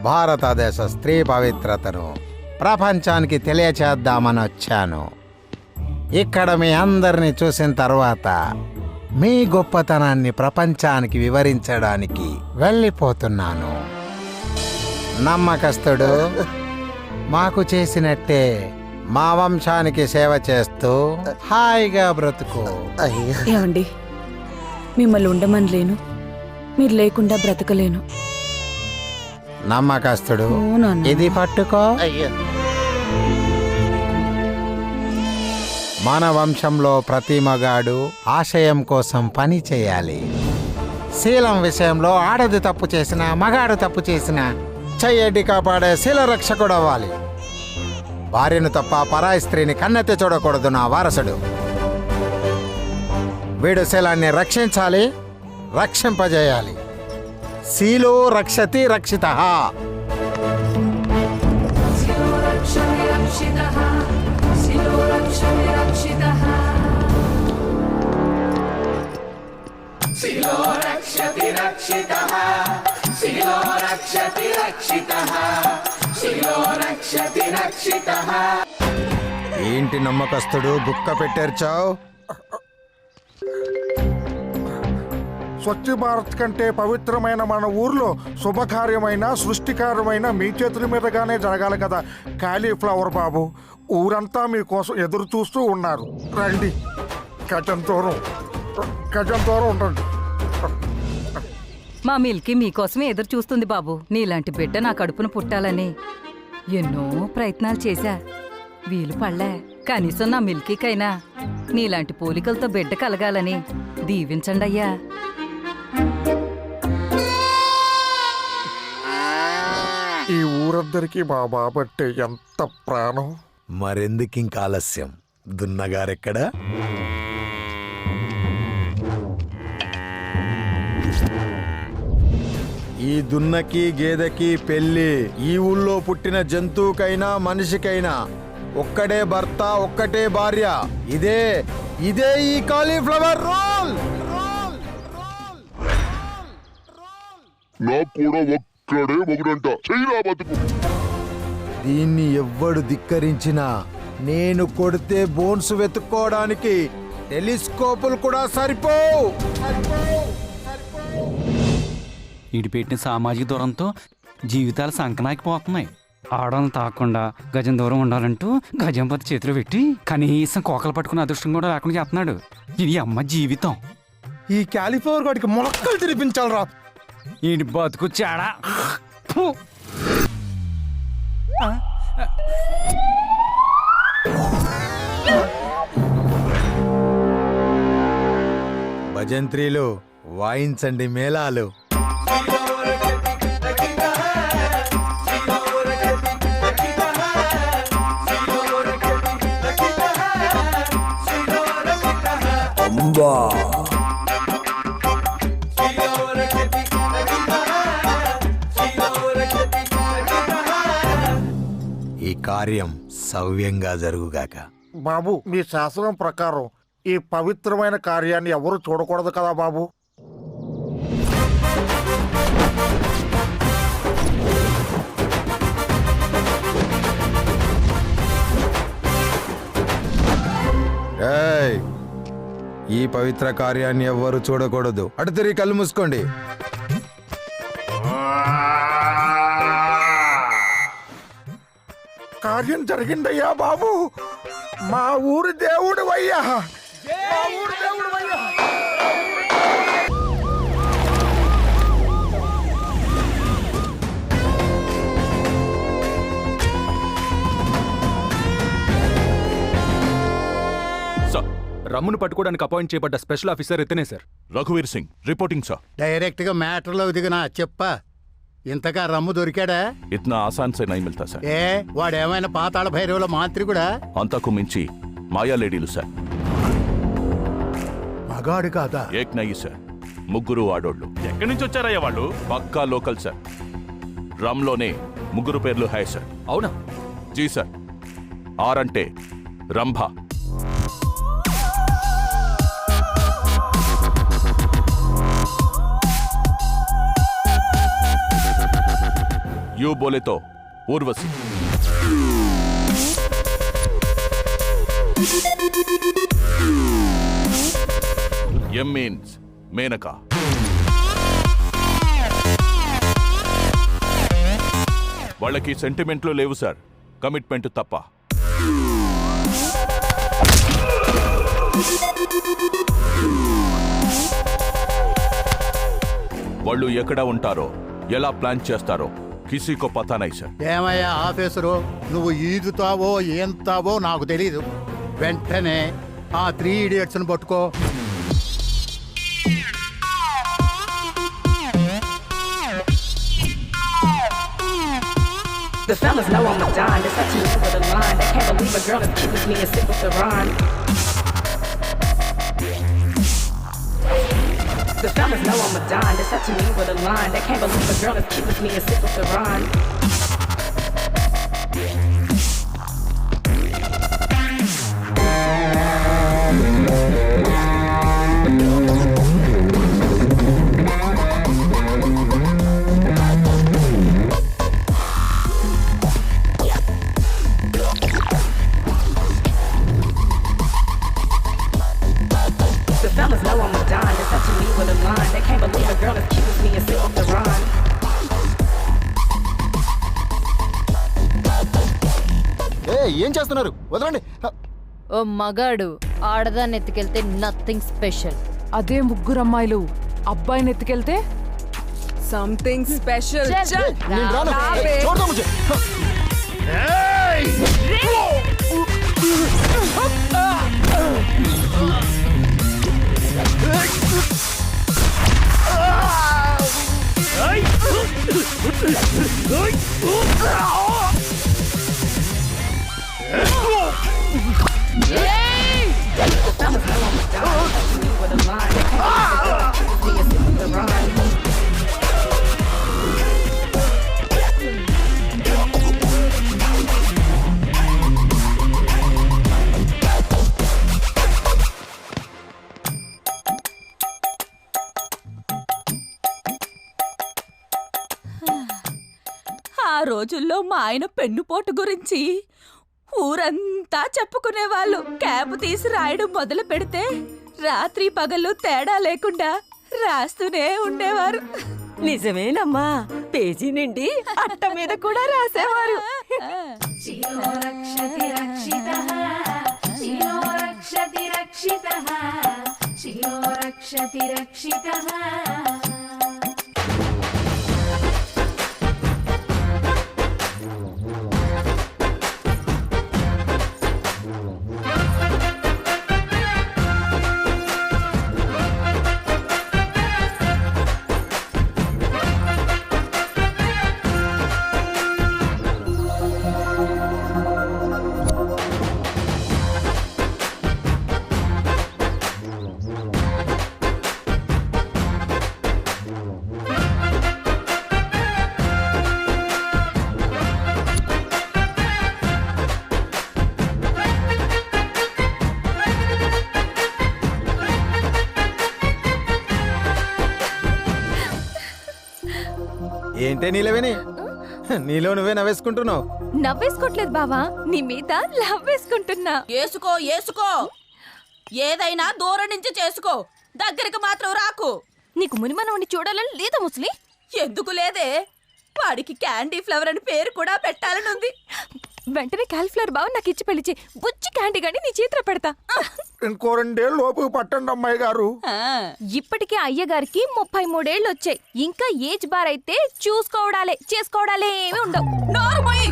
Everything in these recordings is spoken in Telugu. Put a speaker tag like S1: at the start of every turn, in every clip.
S1: భారతదేశ స్త్రీ పవిత్రతను ప్రపంచానికి తెలియచేద్దామని వచ్చాను. ఇక్కడ మీ అందరినీ చూసిన తర్వాత మీ గొప్పతనాన్ని ప్రపంచానికి వివరించడానికి వెళ్ళిపోతున్నాను. నమ్మకస్తుడు మాకు చేసినట్టే మా వంశానికి సేవ చేస్తూ హాయిగా బ్రతుకు.
S2: ఏమండి, మిమ్మల్ని ఉండమని లేను, మీరు లేకుండా బ్రతకలేను.
S1: నమ్మకస్తుడు
S2: ఓ నాన్న.
S1: ఇది పట్టుకో. మన వంశంలో ప్రతి మగాడు ఆశయం కోసం పని చేయాలి. శీలం విషయంలో ఆడది తప్పు చేసినా మగాడు తప్పు చేసినా చెయ్యడ్డి కాపాడే శీల రక్షకుడు అవ్వాలి. భార్యను తప్ప పరాయి స్త్రీని కన్నెత్తి చూడకూడదు నా వారసుడు. వీడు శీలాన్ని రక్షించాలి, రక్షింపజేయాలి. శీలో రక్షతి రక్షితః. ఏంటి నమ్మకస్తుడు గుక్క పెట్టేర్చావు?
S3: స్వచ్ఛ భారత్ కంటే పవిత్రమైన మన ఊర్లో శుభకార్యమైన సృష్టికార్యమైన మీ చేతుల మీదగానే జరగాలి కదా కాలీఫ్లవర్ బాబు. ఊరంతా మీకోసం ఎదురు చూస్తూ ఉన్నారు. రండి, గజం దూరం ఉండండి.
S4: మా మిల్కీ మీకోసమే ఎదురు చూస్తుంది బాబు. నీలాంటి బిడ్డ నా కడుపున పుట్టాలని ఎన్నో ప్రయత్నాలు చేశా, వీలు పడలే. కనీసం నా మిల్కీకైనా నీలాంటి పోలికలతో బిడ్డ కలగాలని దీవించండి అయ్యా.
S3: ఈ ఊరందరికీ మా బాబట్టే ఎంత ప్రాణం.
S1: మరెందుకింక ఆలస్యం? దున్నగారెక్కడ? ఈ దున్నకి గేదెకి పెళ్లి. ఈ ఊళ్ళో పుట్టిన జంతువుకైనా మనిషికైనా ఒక్కడే భర్త, ఒక్కటే భార్య. ఇదే ఈ కాలీఫ్లవర్ రూల్.
S5: నాకు కూడా ఒక్కడే మొగుడంట. చెయ్యిరా బతుకు.
S1: దీన్ని ఎవ్వడు ధిక్కరించినా నేను కొడితే బోన్స్ వెతుక్కోవడానికి టెలిస్కోపులు కూడా సరిపోవు.
S6: ఇడిపెట్టిన సామాజిక దూరంతో జీవితాలు సంకనాకిపోతున్నాయి. ఆడవాళ్ళని తాకుండా గజం దూరం ఉండాలంటూ గజంపతి చేతిలో పెట్టి కనీసం కోకలు పట్టుకున్న అదృష్టం కూడా లేకుండా చేస్తున్నాడు. ఇది అమ్మ జీవితం.
S3: ఈ కాలీఫ్లవర్ గాడికి మొలక్కలు తినిపించాలరా.
S6: ఈ బతుకు చాడా.
S1: భజంత్రీలు వాయించండి మేళాలు. ఈ కార్యం సవ్యంగా జరుగుగాక.
S3: బాబు, మీ శాస్త్రం ప్రకారం ఈ పవిత్రమైన కార్యాన్ని ఎవరు చూడకూడదు కదా బాబు.
S1: ఏయ్, ఈ పవిత్ర కార్యాన్ని ఎవ్వరు చూడకూడదు. అటు తిరిగి కళ్ళు మూసుకోండి.
S3: కార్యం జరిగిందయ్యా బాబు. మా ఊరి దేవుడు అయ్యా.
S7: రమ్మును పట్టుకోవడానికి అపాయింట్ చేయబడ్డ స్పెషల్ ఆఫీసర్ ఇతనే సార్.
S5: రఘువీర్ సింగ్ రిపోర్టింగ్ సార్.
S8: డైరెక్ట్ గా మ్యాటర్లో దిగినా చెప్పా. ఇంతగా రమ్ము దొరికాడా?
S5: ఇतना आसान से नहीं मिलता సార్.
S8: ఏ వాడేమైనా పాతాళ భైరవుల మాంత్రికుడా?
S5: అంతకు మించి మాయా లేడీలు సార్.
S8: మగాడు కాదా?
S5: ఏక్ నయ్యి సార్, ముగ్గురు ఆడోళ్ళు.
S7: ఎక్కడి నుంచి వచ్చారయ్యా వాళ్ళు?
S5: పక్కా లోకల్ సార్. రమ్లోనే ముగ్గురు పేర్లు హాయ్ సార్.
S7: అవునా?
S5: జీ సార్. ఆర్ అంటే రంభ, యూ బోలేతో ఊర్వశి. M means Menaka. వాళ్ళకి సెంటిమెంట్లు లేవు సార్, కమిట్మెంట్ తప్ప. వాళ్ళు ఎక్కడ ఉంటారో, ఎలా ప్లాన్ చేస్తారో కిసీకో పతా నై సార్.
S8: ఏమయ్యా ఆఫీసరు, నువ్వు ఈదుతావో ఏంతావో నాకు తెలీదు. వెంటనే ఆ 3 idiots పట్టుకో.
S9: The fellas know I'm a dime, it's up to me with a line. They can't believe a girl is cute as me and sit with the rhyme. The fellas know I'm a dime, it's up to me with a line. They can't believe a girl is cute as me and sit with the rhyme. The fellas know I'm a dime, it's up to me with a line. They can't believe a girl as cute as me and sit with the rhyme.
S1: ఏం చేస్తున్నారు? వదలండి.
S10: ఓ మగాడు ఆడదాన్ని ఎత్తుకెళ్తే నథింగ్ స్పెషల్.
S2: అదే ముగ్గురు అమ్మాయిలు అబ్బాయిని ఎత్తుకెళ్తే సంథింగ్ స్పెషల్.
S1: నేను రాను. చూడదాం ముझे.
S9: The fellas know I'm a dime, it's up to me with a line. They can't believe a girl as cute as me and sit with the rhyme.
S2: ఆ రోజుల్లో మా ఆయన పెన్నుపోటు గురించి ఊరంతా చెప్పుకునేవాళ్ళు. క్యాబ్ తీసి రాయడం మొదలు పెడితే రాత్రి పగలు తేడా లేకుండా రాస్తూనే ఉండేవారు. నిజమేనమ్మా, పేజీ నిండి అట్ట మీద కూడా రాసేవారు.
S1: ఏంటే నీలవేని, నీలో నువ్వే నవ్వేసుకుంటున్నావు.
S2: నవ్వేసుకోవట్లేదు బావా, నీ మీద లవ్ వేసుకుంటున్నా.
S11: ఏసుకో ఏసుకో, ఏదైనా దూరం నుంచి చేసుకో, దగ్గరికి మాత్రం రాకు.
S2: నీకు మునిమనవని చూడాలని లేదా ముసలి?
S11: ఎందుకు లేదే, వాడికి క్యాండీ ఫ్లవర్ అని పేరు కూడా పెట్టాలని ఉంది.
S2: వెంటనే క్యాలిఫ్లవర్ బావ నాకు ఇచ్చి పెళ్లిచి బుచ్చి క్యాండీ గాని నీ చేతిలో పెడతా.
S3: ఇంకో 2 ఏళ్ళు లోపు పట్టండి అమ్మాయి గారు.
S2: ఇప్పటికే అయ్యగారికి 33 ఏళ్ళు వచ్చాయి. ఇంకా ఏజ్ బార్ అయితే చేసుకోవడాలే ఏమీ ఉండవు.
S11: నోరుమోయి.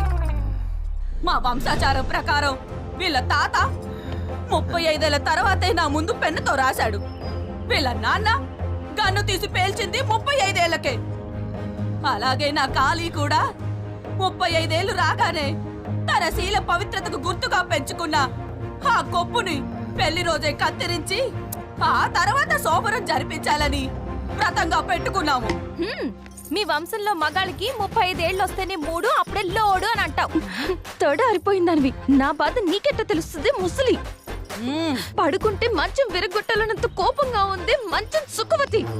S11: మా వంశాచారం ప్రకారం వీళ్ళ తాత 35 ఏళ్ల తర్వాతే నా ముందు పెన్నుతో రాశాడు. వీళ్ళ నాన్న గన్ను తీసి పేల్చింది 35 ఏళ్లకే. అలాగే నా కాళీ కూడా 35 ఏళ్లు రాగానే తన శీల పవిత్రతకు గుర్తుగా పెంచుకున్న ఆ కొప్పుని పెళ్లి రోజే కత్తిరించి ఆ తర్వాత సోమరం జరిపించాలని వ్రతంగా పెట్టుకున్నాము.
S2: మీ వంశంలో మగాళ్ళకి 35 ఏళ్ళు వస్తేనే 3, అప్పుడే లోడు అని అంటావు. తొడ అరిపోయిందనివి, నా బాధ నీకెట్ట తెలుస్తుంది ముసలి? పడుకుంటే మంచం విరగొట్టాలన్నంత కోపంగా ఉంది మంచం సుఖవతి.